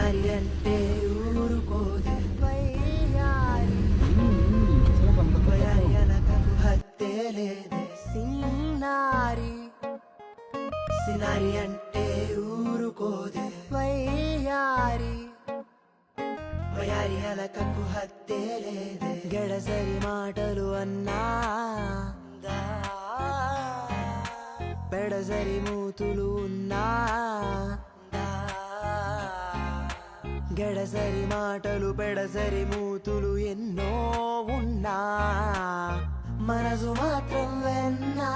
సినారి అంటే ఊరుకోదే వయ్యారి వయ్యారి అనకకు హత్తే లేదే సిన్నారి సినారి అంటే ఊరుకోదే వయ్యారి వయారి అలకకు హత్తే లేదే గడసరి మాటలు అన్నా పెడసరి మూతులు ఉన్నా గడసరి మాటలు పెడసరి మూతులు ఎన్నో ఉన్నా మనసు మాత్రం వెన్నా